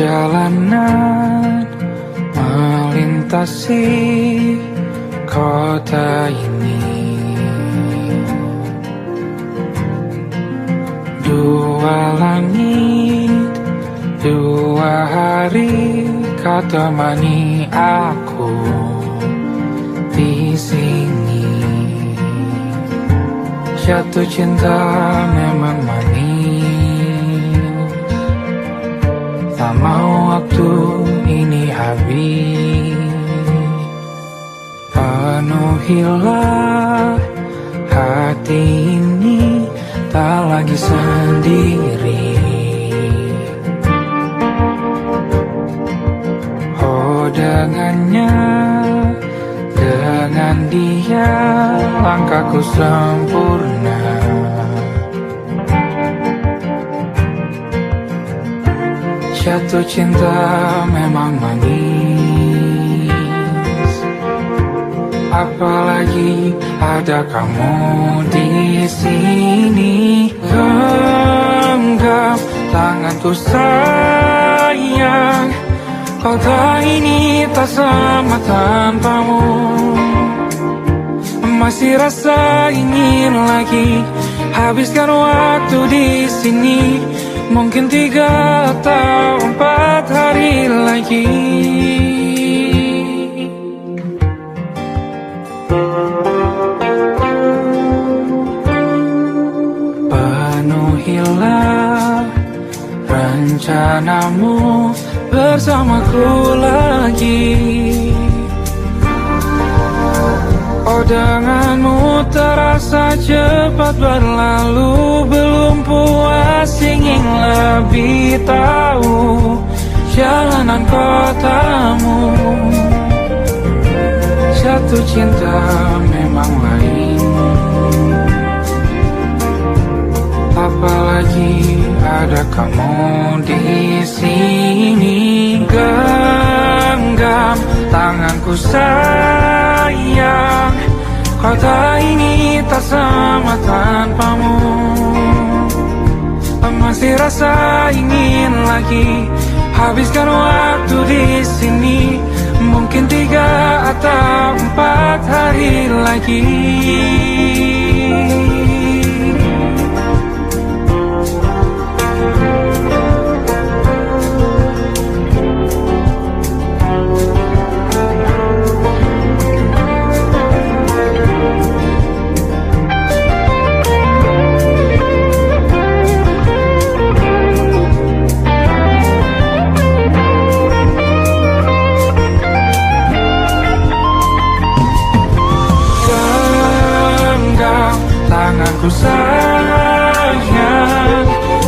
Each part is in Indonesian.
Perjalanan melintasi kota ini, dua langit, dua hari kau temani aku di sini. Jatuh cinta memang manis, tak mau waktu ini habis. Penuhilah hati ini, tak lagi sendiri. Oh dengannya, dengan dia langkahku sempurna. Jatuh cinta memang manis, apalagi ada kamu di sini. Genggam tanganku sayang, kota ini tak sama tanpamu. Masih rasa ingin lagi habiskan waktu di sini. Mungkin 3 atau 4 hari lagi. Penuhilah rencanamu bersamaku lagi. Oh denganmu terasa cepat berlalu, belum puas ingin lebih tahu jalanan kotamu. Jatuh cinta memang lain, apalagi ada kamu di sini. Genggam tanganku sayang, kota ini tak sama tanpamu. Masih rasa ingin lagi habiskan waktu di sini. Mungkin 3 atau 4 hari lagi. Tanganku sayang,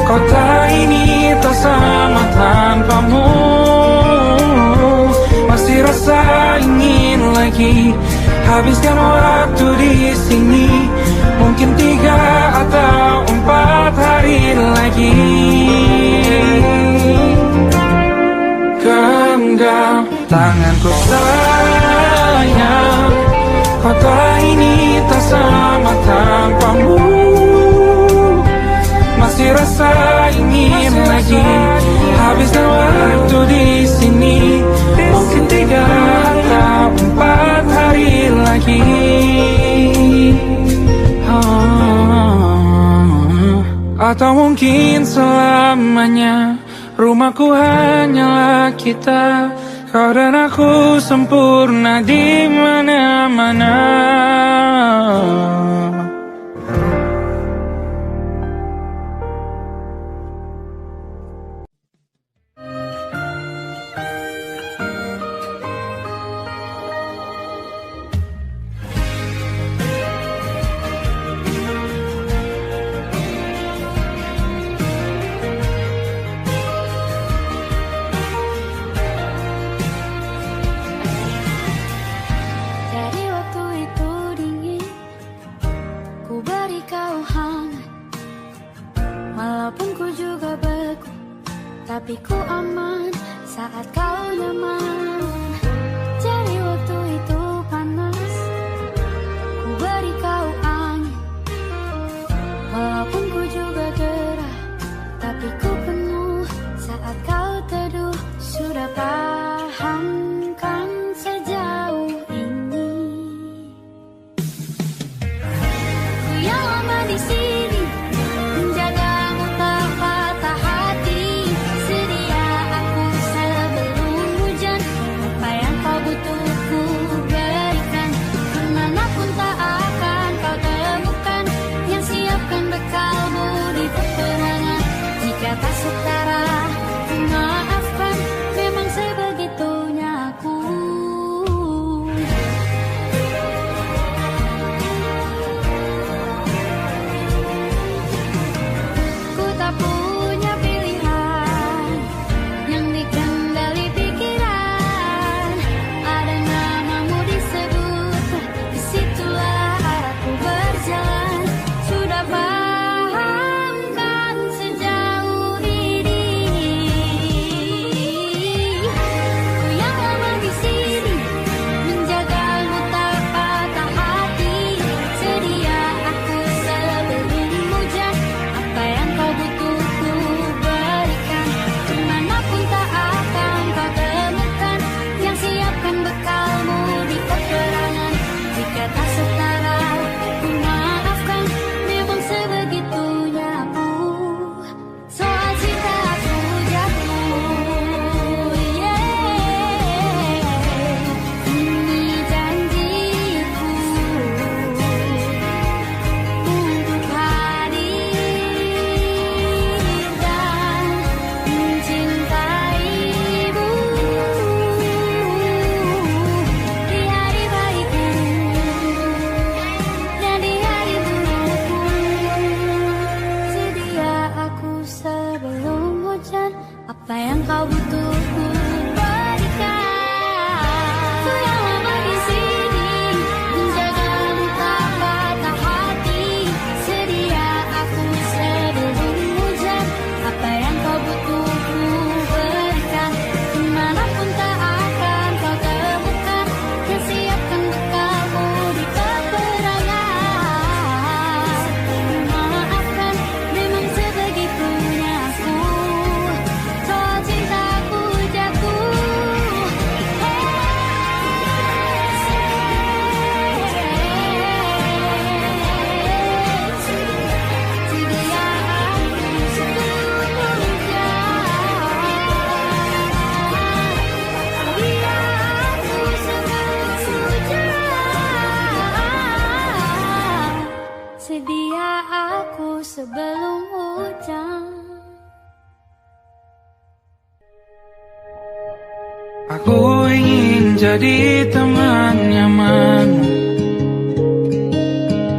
kota ini tak sama tanpamu. Masih rasa ingin lagi habiskan waktu di sini. Mungkin 3 atau 4 hari lagi. Genggam tanganku sayang, kota ini tak sama tanpamu. Masih rasa ingin lagi habiskan waktu di sini. Mungkin 3 atau 4 hari lagi. Atau mungkin selamanya. Rumahku hanyalah kita, kau dan aku sempurna di mana-mana. Tapi ku aman saat kau nyaman. Jadi waktu itu panas, ku beri kau angin. Walaupun ku juga gerah, tapi ku penuh saat kau teduh. Aku ingin jadi teman nyamanmu,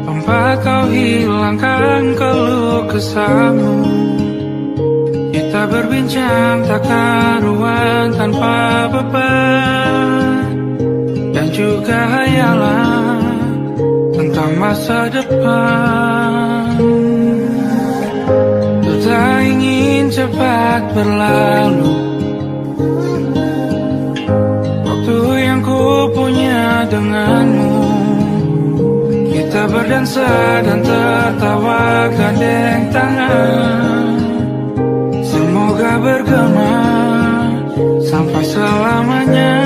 tempat kau hilangkan keluh kesahmu. Kita berbincang tak karuan tanpa beban, dan juga hayalan tentang masa depan. Ku tak ingin cepat berlalu waktu yang ku punya denganmu. Kita berdansa dan tertawa gandeng tangan, semoga bergema sampai selamanya.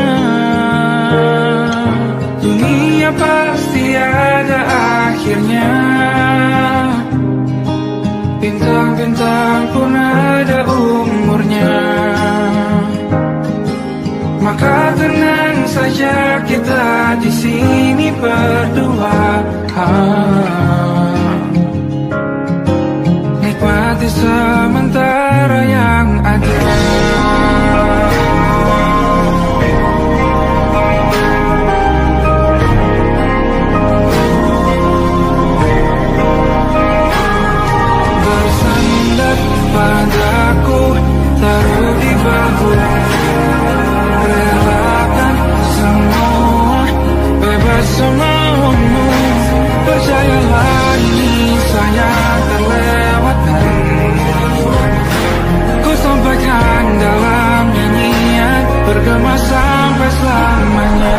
Dunia pasti ada akhirnya, bintang-bintang pun ada umurnya. Maka tenang saja kita di sini berdua, nikmati sementara yang ada. Bersandar padaku, taruh di bahu, relakan semua, bebas semaumu. Percayalah ini saya terlewatkan, ku sampaikan dalam nyanyian, bergema sampai selamanya.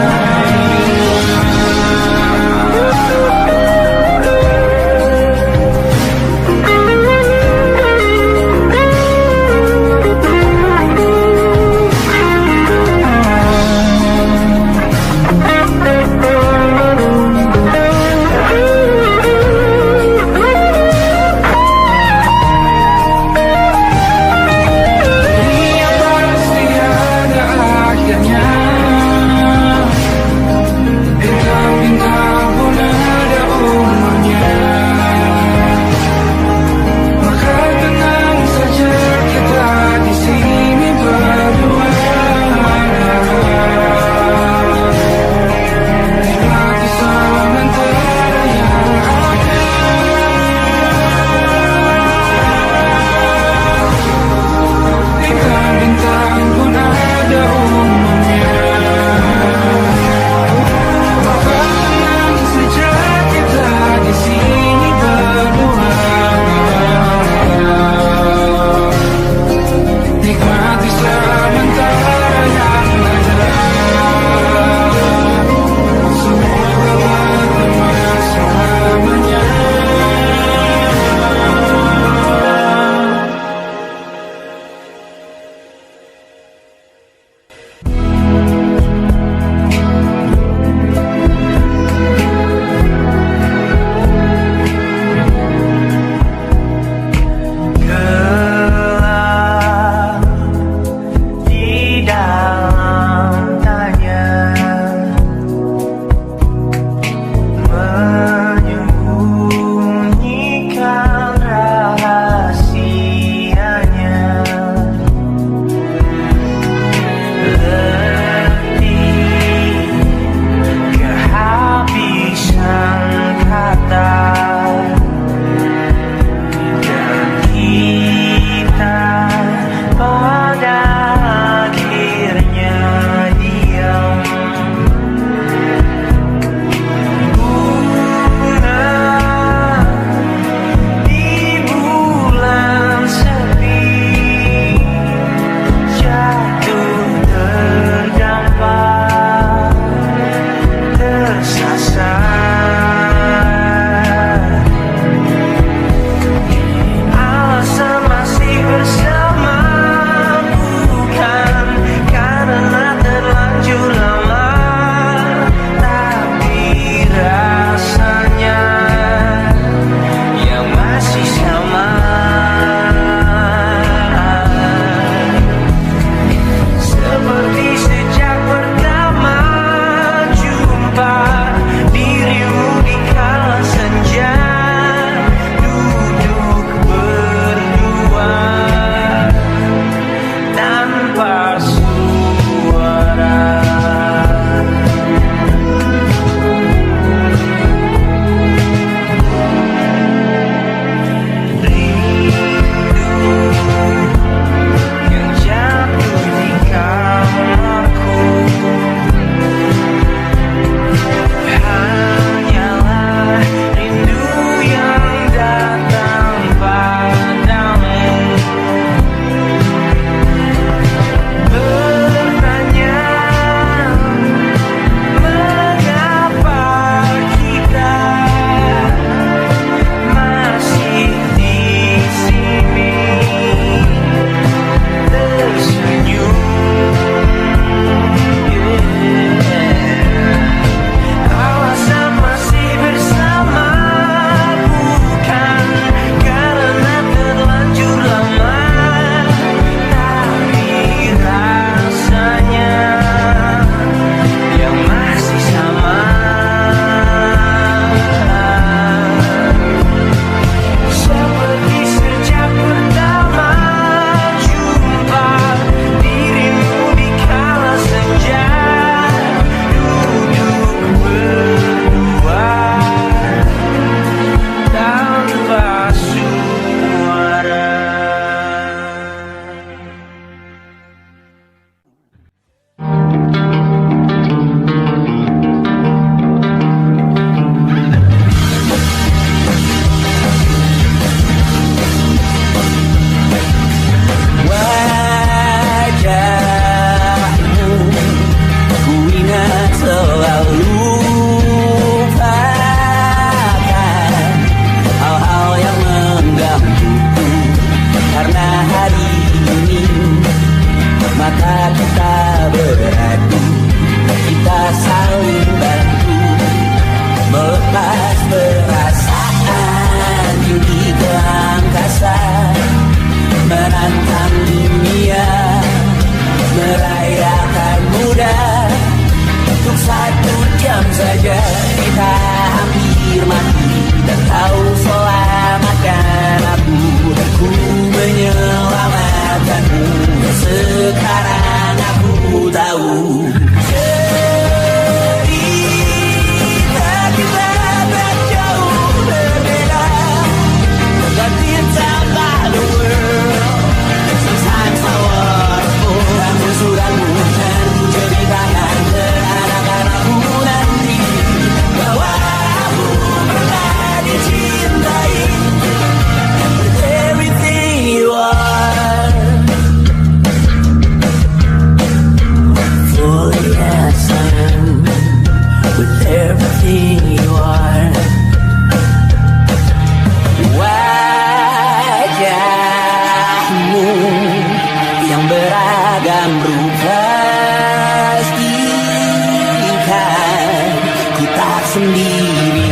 sendiri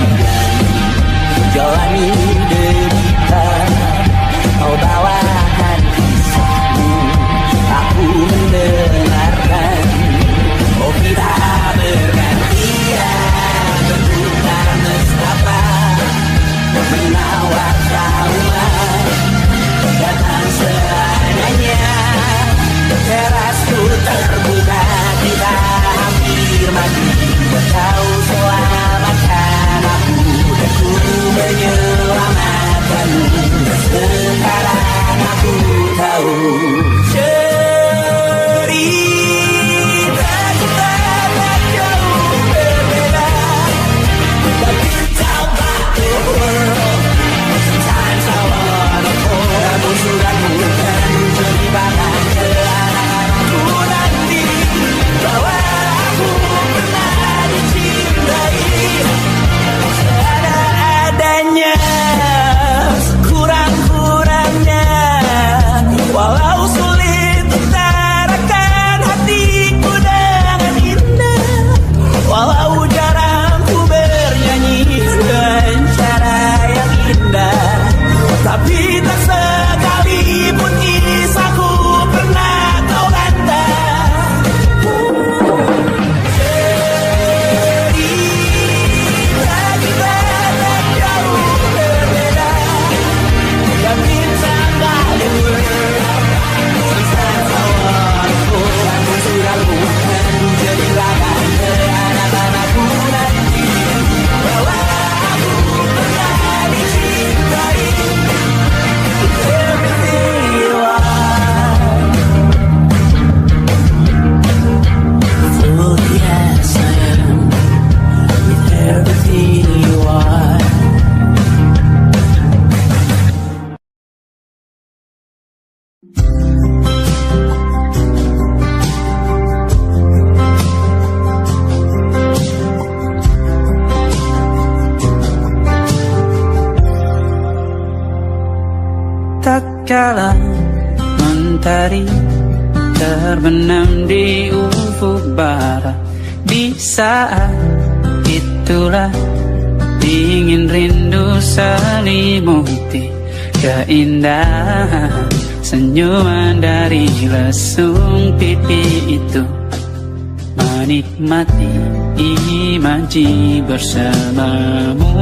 jalani derita. Kau bawakan kisahmu, aku mendengarkan. Oh kita bergantian bertukar nestapa, menawar trauman datang seadanya. Terasku terbuka, kita hampir mati. Kau selamatkan aku dan ku menyelamatkanmu. Sekarang aku tahu cerita kita tak jauh berbeda. But you tell the world sometimes I wanna fall. Namun suratmu kan menjadi bahan ke anak-anakku nanti, bahwa aku pernah dicintai seadanya, kurang-kurangnya. Walau sulit utarakan hatiku dengan indah, walau jarang ku bernyanyi dengan cara yang indah, tapi tak sekalipun kisahku pernah kau bantah. Cerita kita tak jauh berbeda, dan bintang balik sometimes I wanna fall. Namun surahmu kan menjadi lagan ke anak-anakku nanti, bahwa aku pernah dicintai. Everything you are, oh yes I am, with everything you are. Tak kala mentari terbenam di ufuk barat, di saat itulah dingin rindu selimuti keindahan senyuman dari lesung pipi itu, menikmati imaji bersamamu.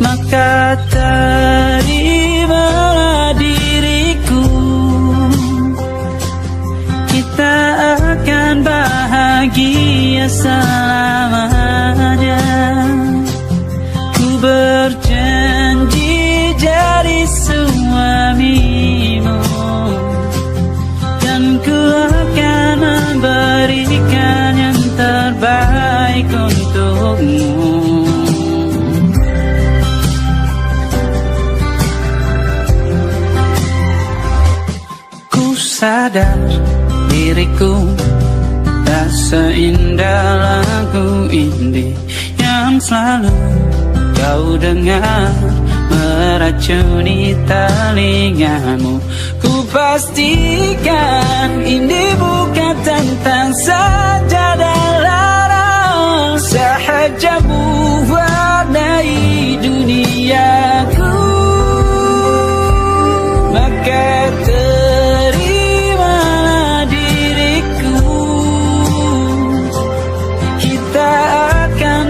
Maka terimalah diriku, kita akan bahagia selamanya. Ku berjanji jadi suamimu, dan ku akan memberikan yang terbaik untukmu. Sadar diriku tak seindah lagu indie yang selalu kau dengar meracuni telingamu. Ku pastikan ini bukan tentang sajadah larang, sahaja mewarnai duniaku. Maka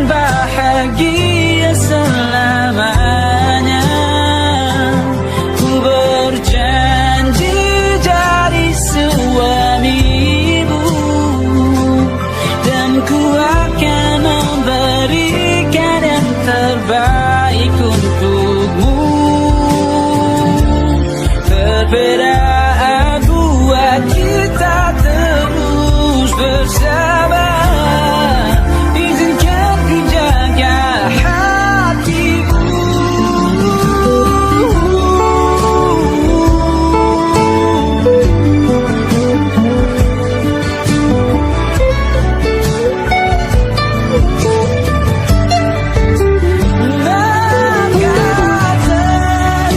bahagia selamanya. Ku berjanji jadi suamimu, dan ku akan memberikan yang terbaik untukmu. Perbedaan buat kita terus bersama.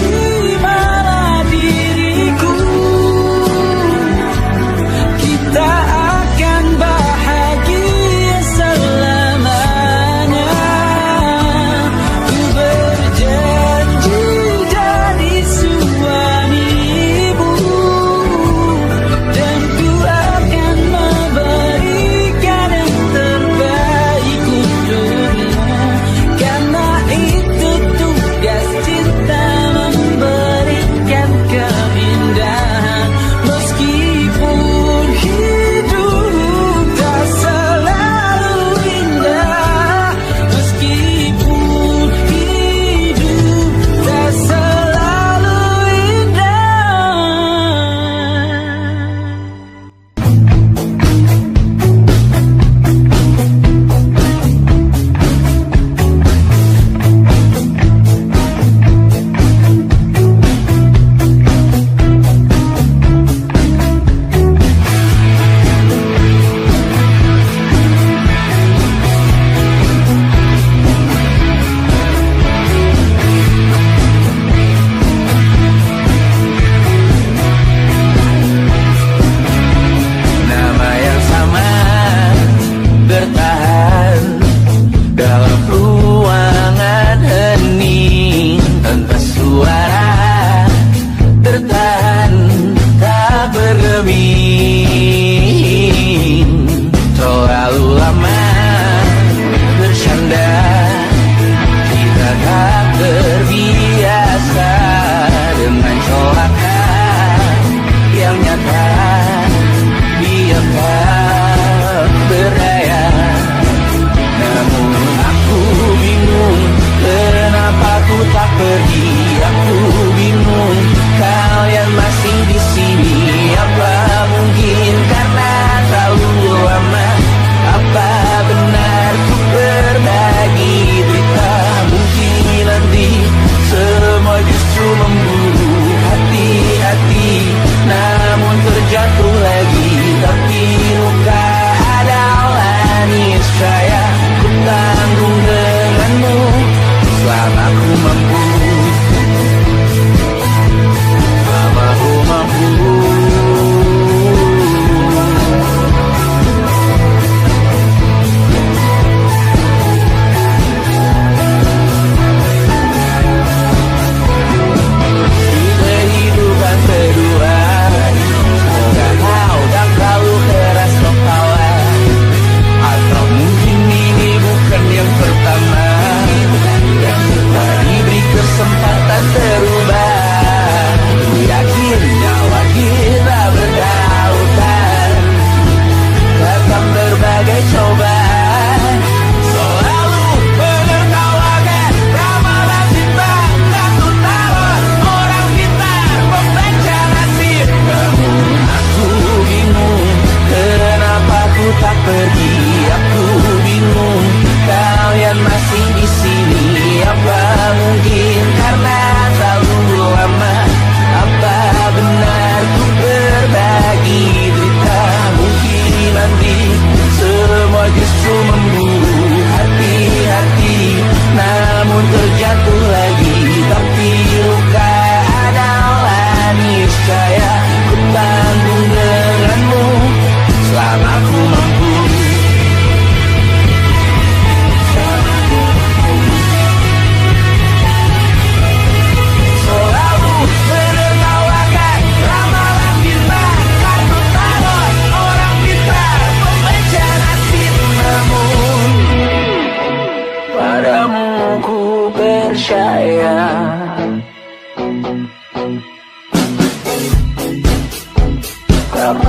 Terimalah diriku, kita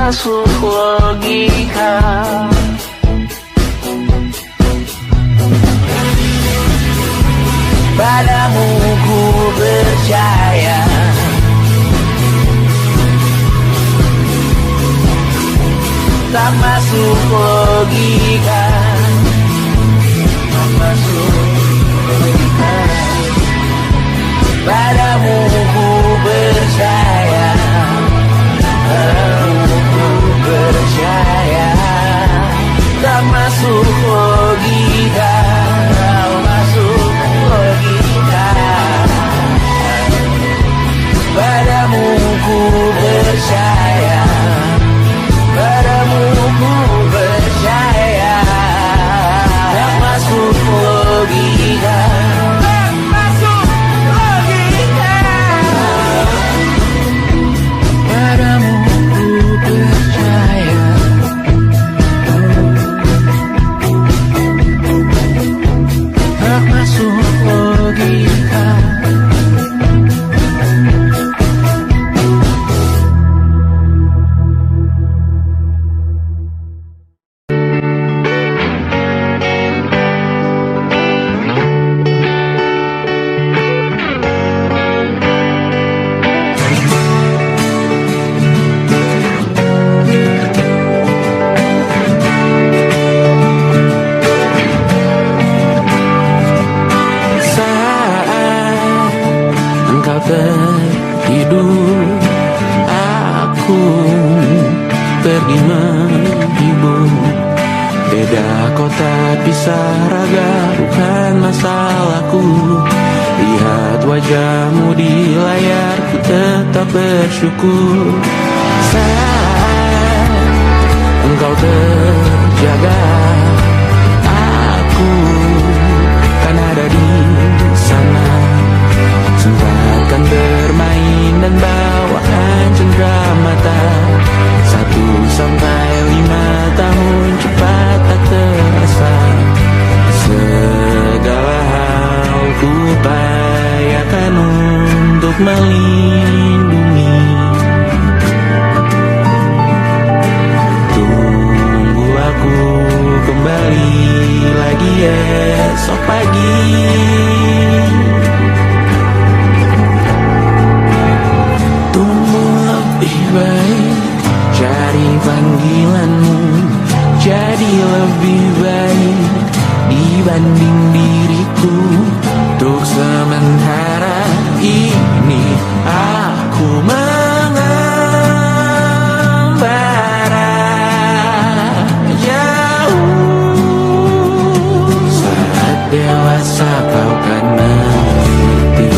masuk logika. Padamu ku percaya, tak masuk logika, tak masuk logika. Padamu ku percaya, padamu ku percaya, tak masuk logika, tak masuk logika. Padamu ku percaya, padamu ku percaya, tak masuk logika, tak masuk logika. Padamu ku percaya, tak masuk logika. Tertidur, aku pergi menghibur. Beda kota pisah raga, bukan masalahku. Lihat wajahmu di layar, ku tetap bersyukur. Saat engkau terjaga, aku kan ada di sana. Sempatkan bermain dan bawaan cenderamata. 1-5 tahun cepat tak terasa. Segala hal ku upayakan untuk melindungi. Tunggu aku kembali lagi esok pagi. Lebih baik cari panggilanmu, jadi lebih baik dibanding diriku. Untuk sementara ini aku mengembara jauh. Saat dewasa kau kan mengerti.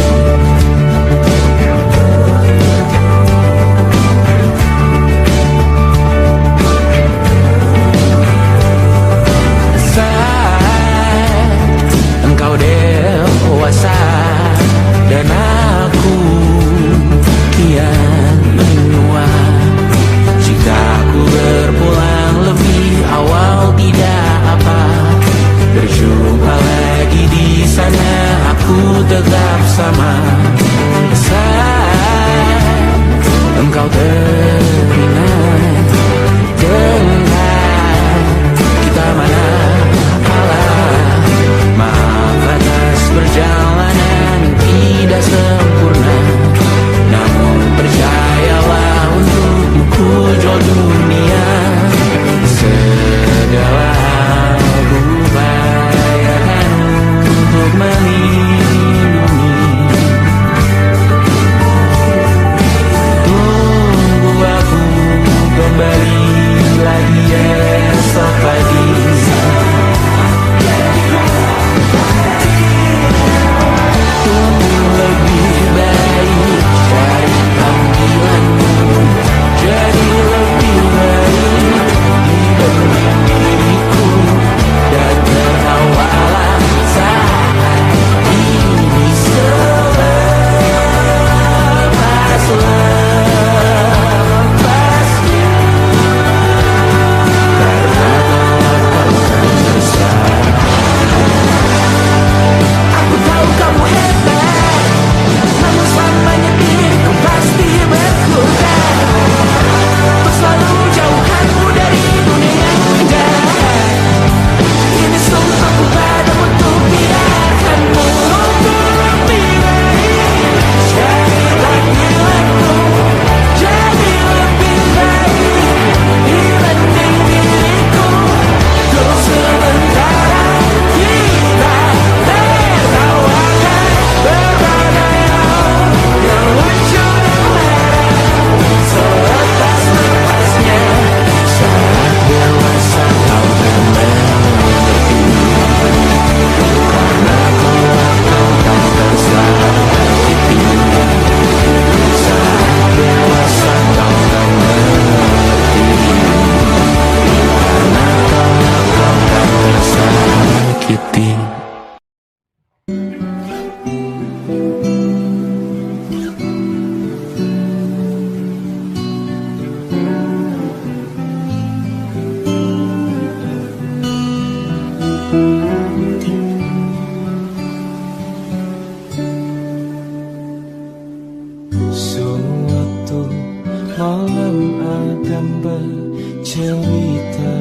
malam Adam bercerita.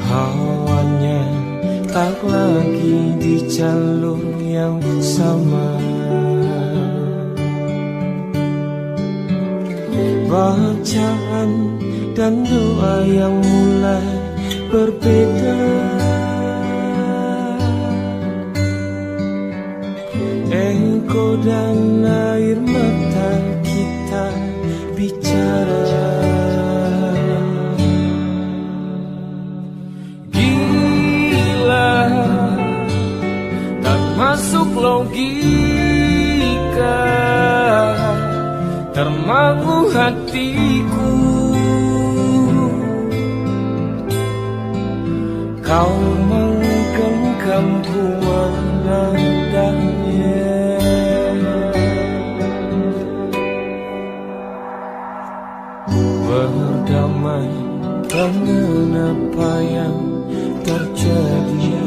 Hawanya tak lagi di jalur yang sama. Bacaan dan doa yang mulai berbeda. Ego dan air mata kita bicara. Gila, tak masuk logika, termangu hatiku. Kau menggenggamku menadanya. Berdamai dengan apa yang terjadi.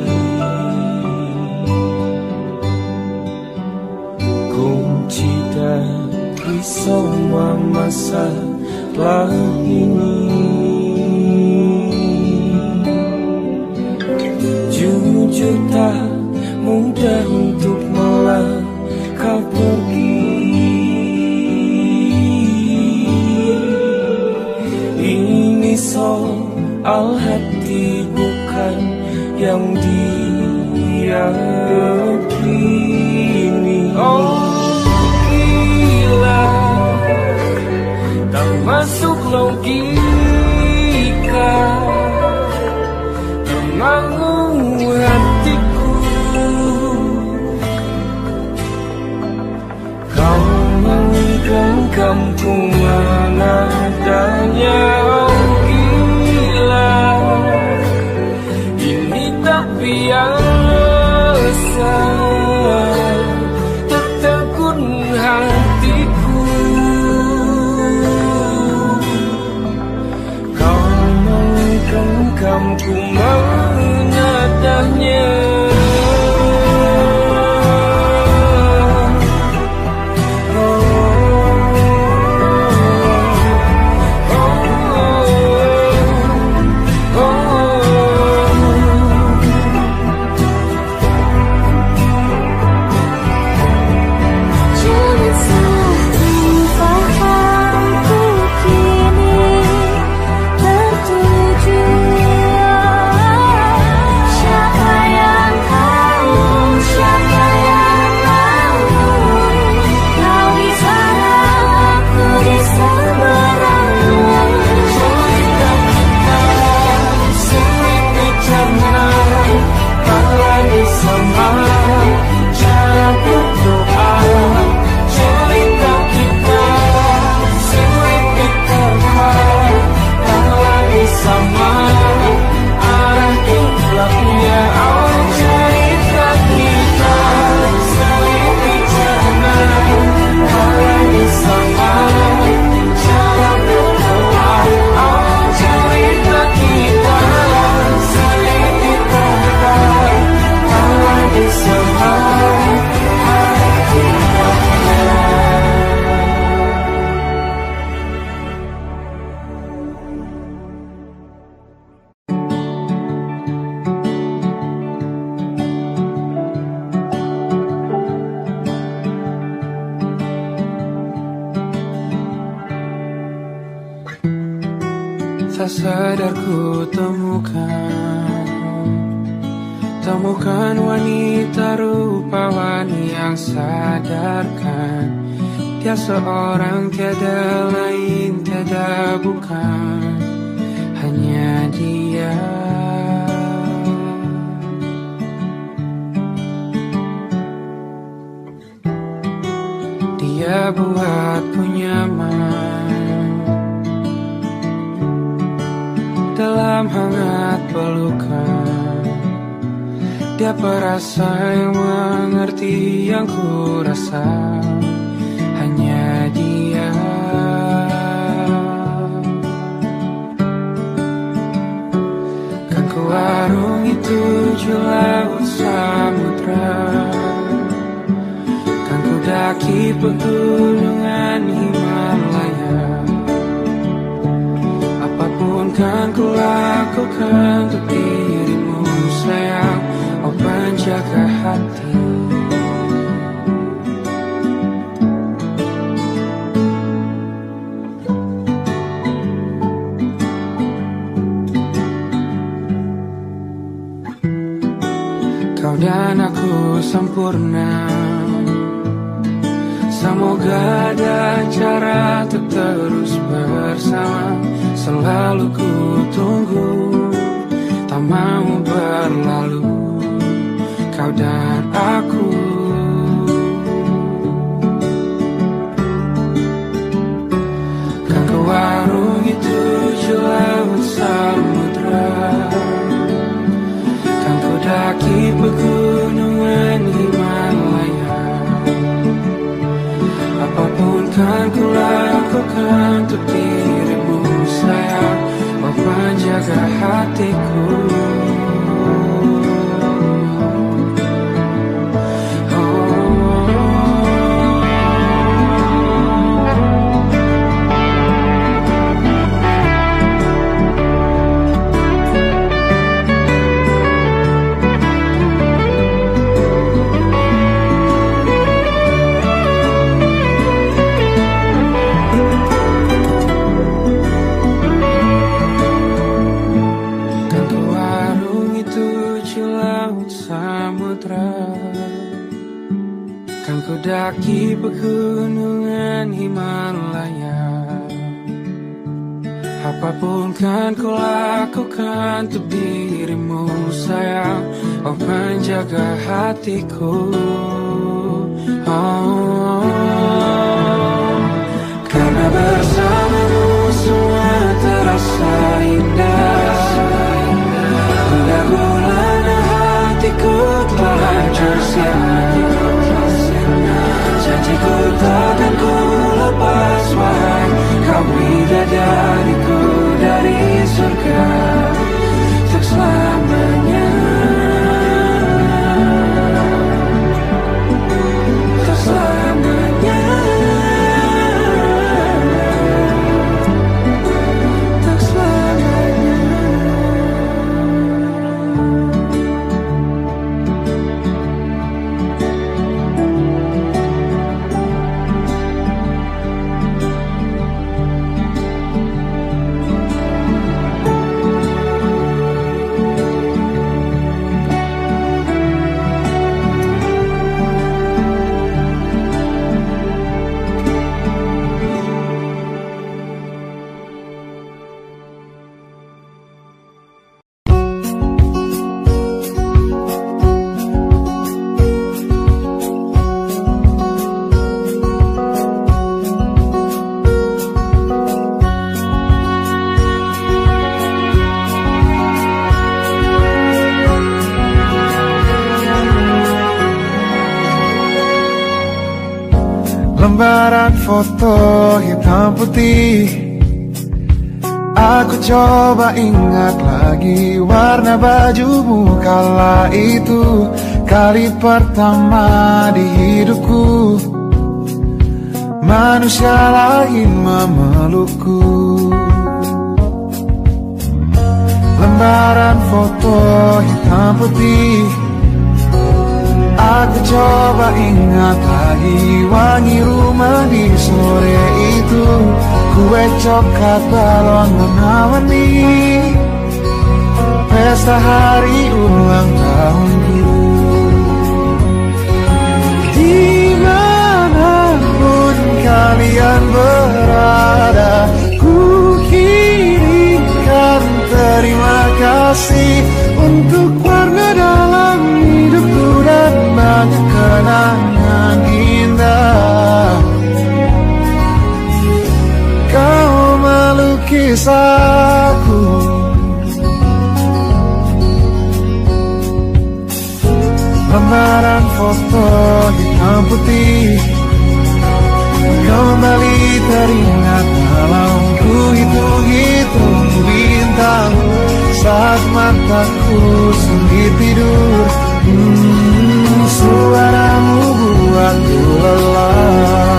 Kunci dari semua masalah ini. Jujur tak mudah untuk melangkah pergi. Ini soal hati bukan yang diyakini. Oh gila, tak masuk logika, termangu hatiku. Kau menggenggamku menadanya. Oh gila, ini tak biasa, tertegun hatiku. Kau menggenggamku menadanya. Tak sadar ku temukan wanita rupawan yang sadarkan dia seorang, tiada lain, tiada bukan, hanya dia. Dia buatku nyaman dalam hangat pelukan. Dia perasa yang mengerti yang ku rasa, hanya dia. Kan ku arungi 7 laut samudra, kan ku daki pegunungan Himalaya. Apapun kan ku lakukan untuk dirimu sayang, oh penjaga hati. Kau dan aku sempurna, semoga ada cara untuk terus bersama. Selalu ku tunggu, tak mau berlalu, kau dan aku. Kan ke warung itu laut samudra, kan ku daki pegunungan Himalaya. Apapun kan ku lakukan untuk dirimu sayang, oh penjaga hatiku. Kan ku daki pegunungan Himalaya. Apapun kan ku lakukan untuk dirimu sayang, oh penjaga hatiku. Oh, karena bersamamu semua terasa indah. Pada bulan hatiku telah hancur sia-sia. Janjiku takkan ku lepas, wahai kau bidadariku dari surga untuk selamanya, untuk selamanya, untuk selamanya. Lembaran foto hitam putih, aku coba ingat lagi warna bajumu kala itu. Kali pertama di hidupku manusia lain memelukku. Lembaran foto hitam putih, aku coba ingat lagi wangi rumah di sore itu. Kue coklat balon warna-warni, pesta hari ulang tahunku. Dimanapun kalian berada, ku kirimkan terima kasih untuk warna dalam hidupku dan banyak kenangan indah. Kau melukis aku, lembaran foto hitam putih kembali teringat dalam ku hitung-hitung bintang saat mataku sulit tidur. Suaramu buatku lelah.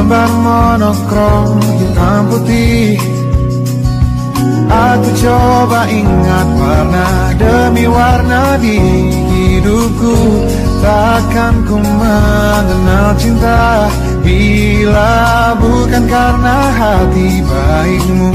ban monokrom hitam putih. Aku coba ingat warna demi warna di hidupku. Takkan ku mengenal cinta bila bukan karena hati baikmu.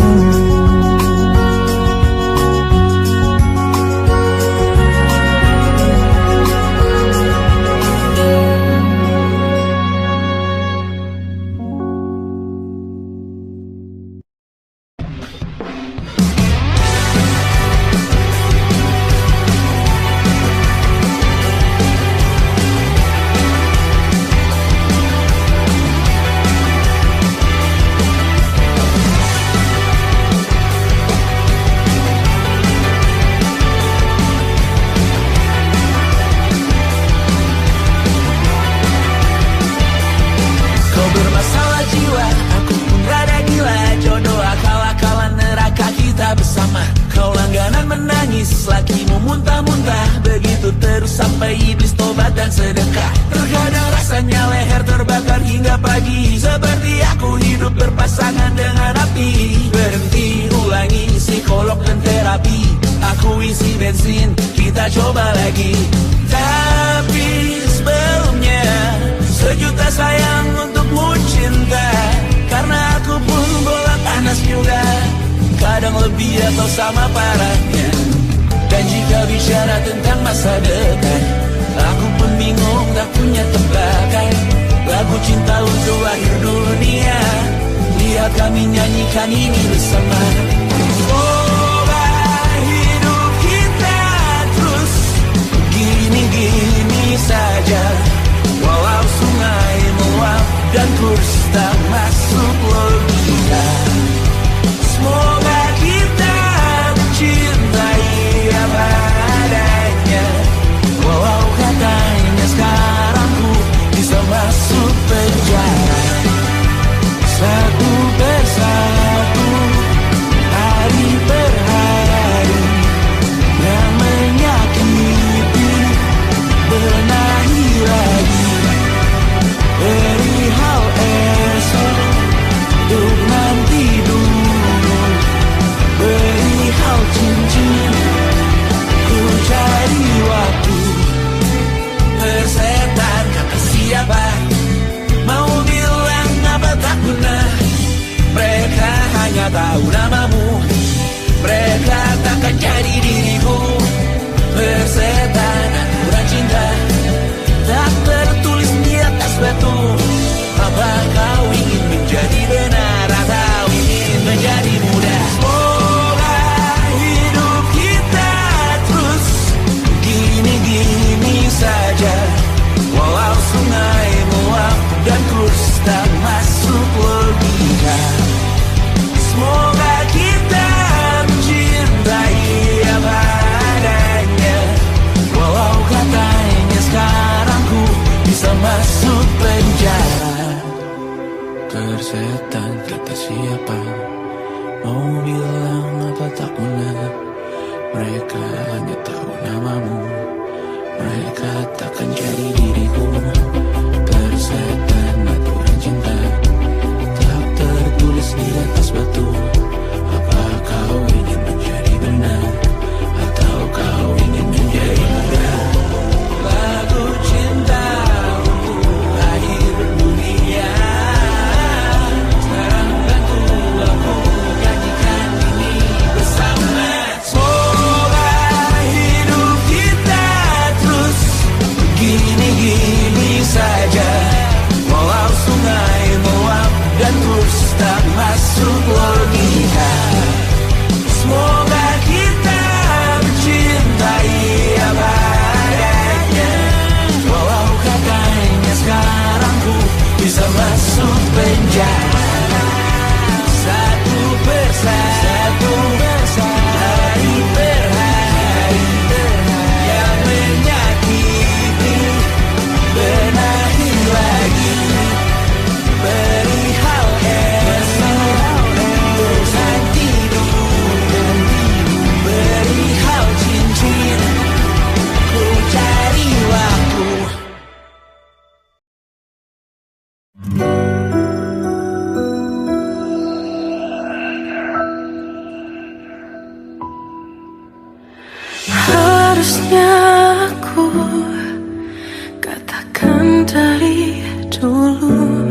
Bahkan dari dulu,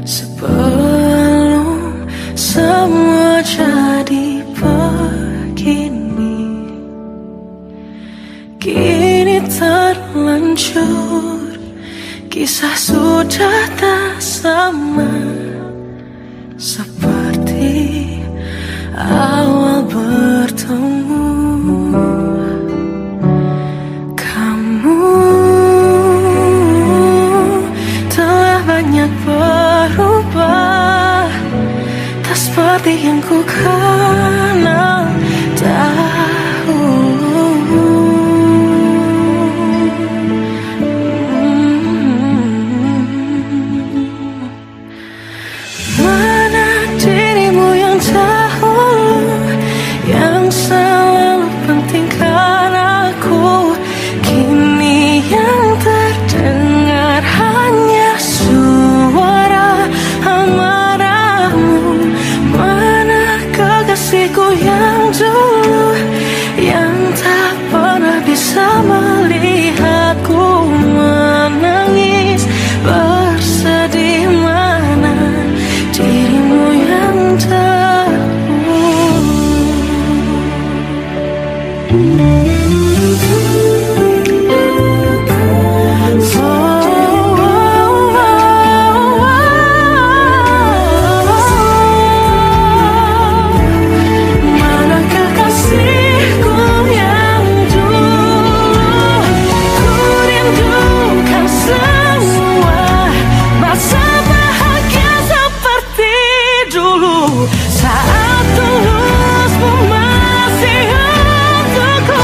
sebelum semua jadi begini, kini terlanjur, kisah sudah tak sama seperti awal bertemu. Kamu telah banyak berubah, tak seperti yang ku kenal dahulu. Mana dirimu yang dahulu, yang selalu pentingkan aku, kini yang terdengar hanya suara amarahmu. Mana kekasihku yang dulu, yang tak pernah bisa melihatku menangis bersedih. Mana dirimu yang mana kekasihku yang dulu, ku rindukan semua masa bahagia seperti dulu, saat tulusmu masih untukku.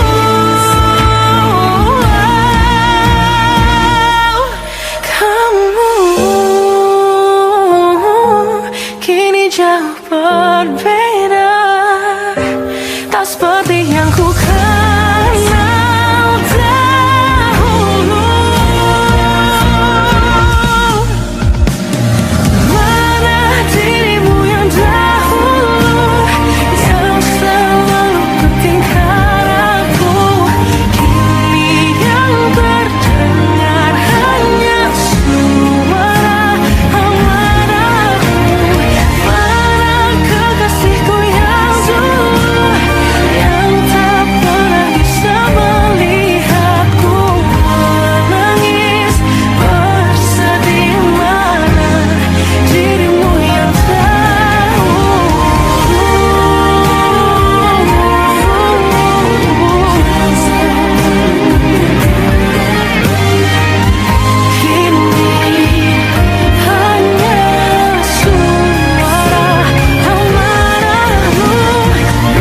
Kamu kini jauh berbeda, tak seperti yang ku kenal dahulu. Mana dirimu yang dahulu, yang selalu pentingkan aku, kini yang terdengar hanya suara amarahmu. Mana kekasihku yang dulu, yang tak pernah bisa melihatku menangis bersedih. Mana dirimu yang kini hanya suara amarahmu.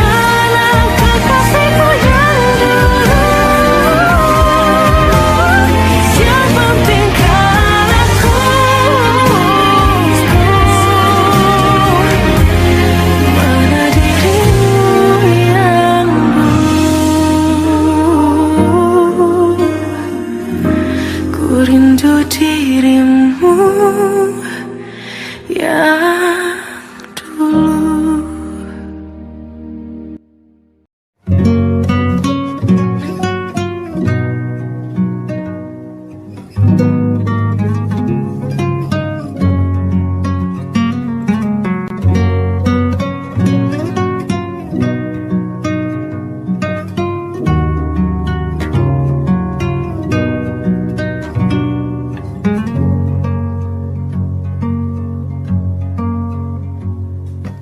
Mana kekasihku yang dulu, yang pentingkan aku, mana dirimu yang dulu, ku rindu dirimu yang dulu.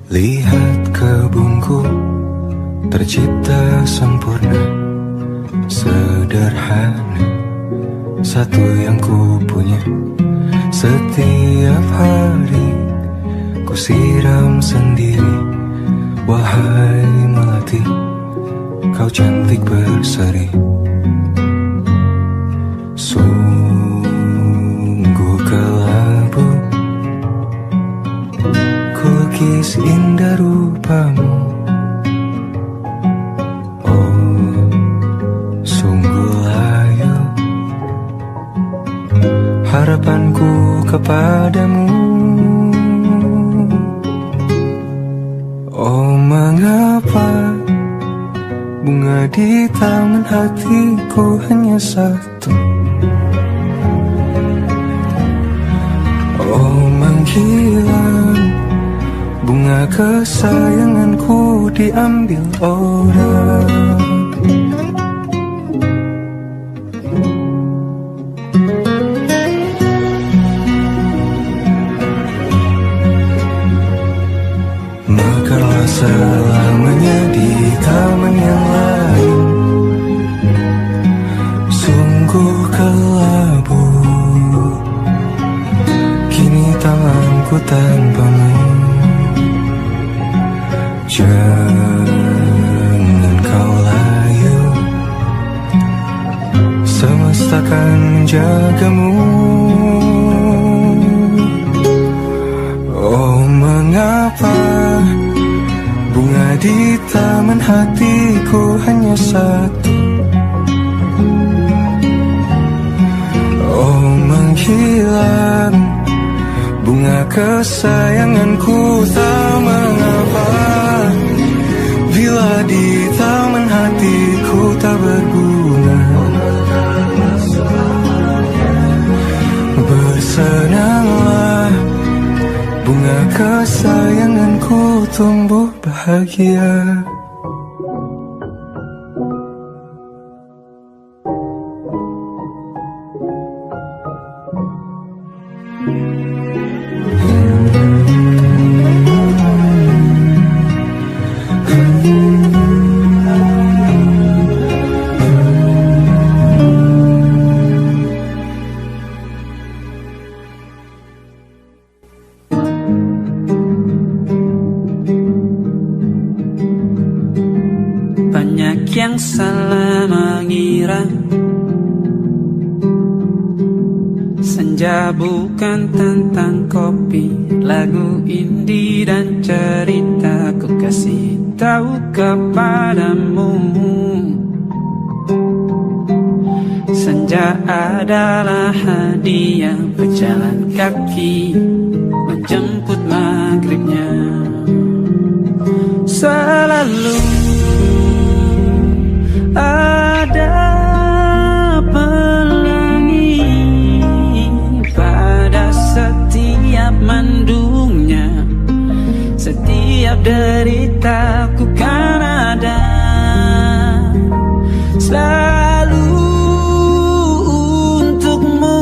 Lihat kebunku tercipta sempurna, sederhana, satu yang ku punya. Setiap hari ku siram sendiri. Wahai melati, kau cantik berseri. Sungguh kelabu kulukis indah rupamu. Oh, sungguh layu harapanku kepadamu. Oh, mengapa bunga di taman hatiku hanya satu? menghilang, bunga kesayanganku diambil orang. Mekarlah selamanya di taman yang lain, sungguh kelabu kini tanganku tanpamu. Jangan kau layu, semesta akan menjagamu. Oh, mengapa bunga di taman hatiku hanya satu? Oh, menghilang bunga kesayanganku, tak mengapa bila di taman hatiku tak berbunga. Bersenanglah, bunga kesayanganku tumbuh bahagia. Banyak yang salah mengira senja bukan tentang kopi, lagu indie dan cerita. Ku kasih tahu kepadamu, senja adalah hadiah berjalan kaki menjemput maghribnya. Selalu ada pelangi pada setiap mendungnya, setiap deritaku kan ada selalu untukmu,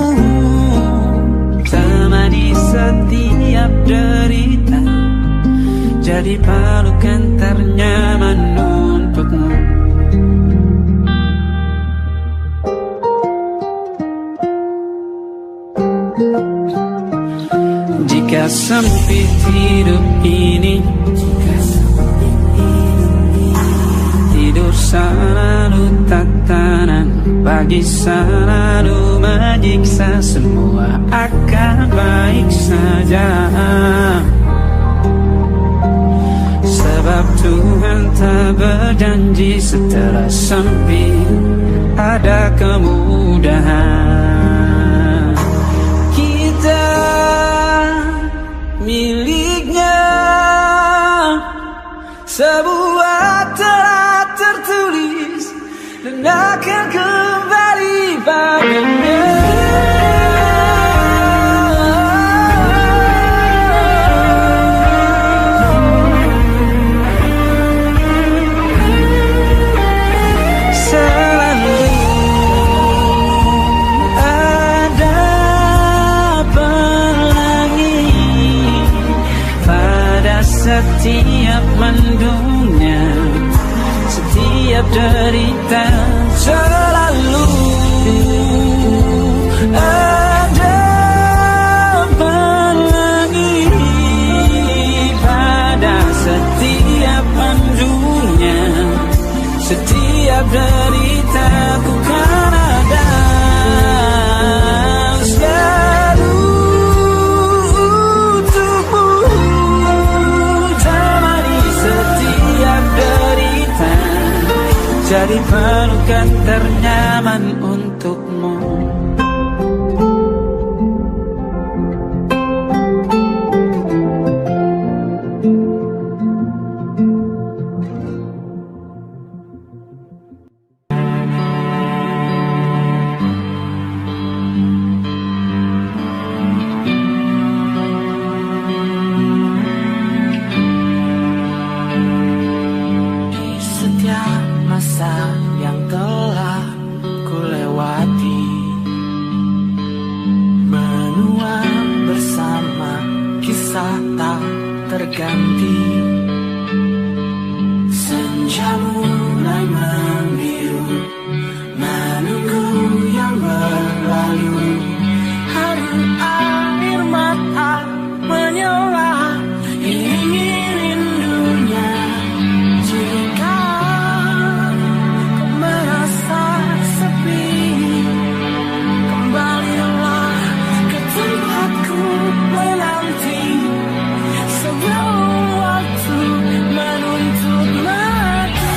temani setiap derita, jadi pelukan ternyaman untukmu. Jika sempit hidup ini, tidur selalu tatanan, pagi selalu menyiksa, semua akan baik saja. Sebab Tuhan tak berjanji setelah sempit ada kemudahan. Kita miliknya sebuah telah tertulis dan akan kembali padanya. Setiap mendungnya, setiap derita, selalu ada pelangi pada setiap mendungnya, setiap derita ku kan ada selalu untukmu, jadi pelukan ternyaman untukmu. rasa tak terganti. Senja mulai membiru, menunggu yang berlalu. Hari air mata menyala, ingin rindunya. Jika kau merasa sepi, kembalilah ke tempatku menanti. Sebelum waktu menuntut mati.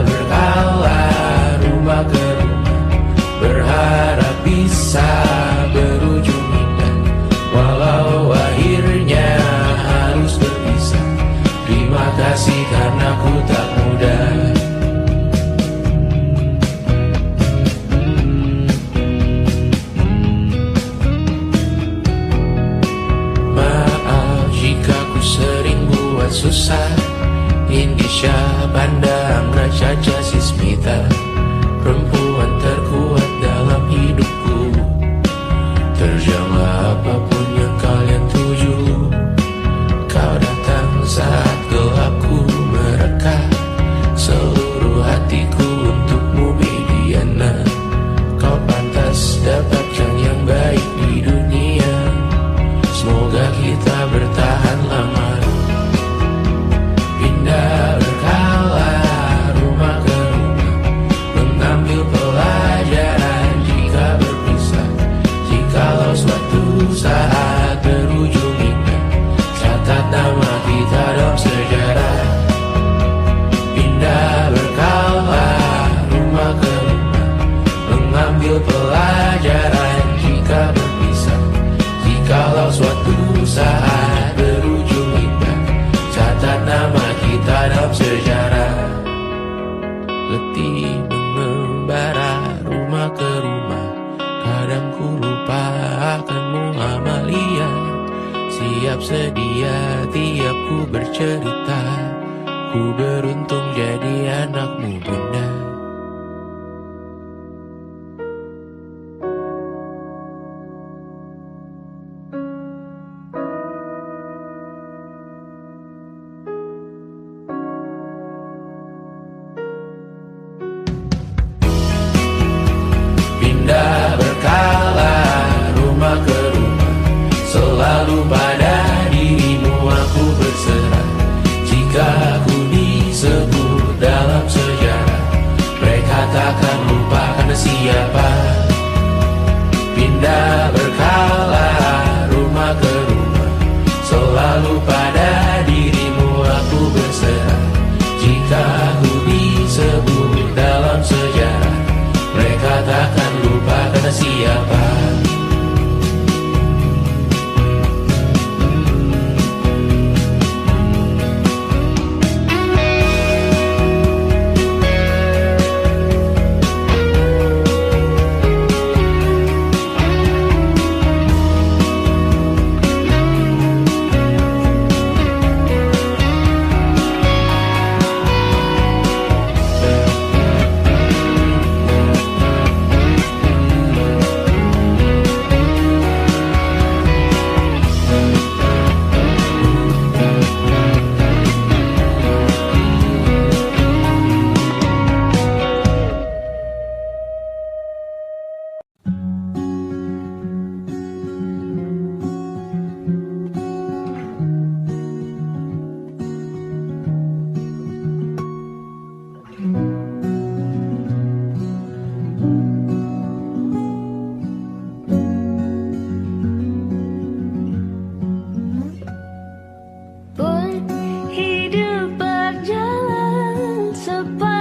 berkala rumah ke rumah. wanita, perempuan terkuat dalam hidupku. Terjanglah apapun yang kalian tuju. Kau datang saat gelapku mereka, seluruh hatiku untukmu Mediana. Kau pantas dapatkan yang baik di dunia. Semoga kita bertahan lama. Pindah berkala rumah ke rumah, mengambil pelajaran jika berpisah. Jikalau suatu saat berujung indah, catat nama kita dalam sejarah. Pindah berkala rumah ke rumah, mengambil pelajaran jika berpisah. Jikalau suatu saat berujung indah, catat nama kita dalam sejarah. Letih mengembara rumah ke rumah, kadang ku lupa akanmu Amalia. Siap sedia tiap ku bercerita, ku beruntung jadi anakmu bunda. Pindah berkala rumah ke rumah, selalu pada dirimu aku berserah. Jika aku disebut dalam sejarah, mereka takkan lupa karena siapa. Pindah berkala rumah ke rumah, selalu pada dirimu aku berserah. Jika aku disebut dalam sejarah, mereka takkan lupa karena siapa. Pun hidup berjalan sepanjang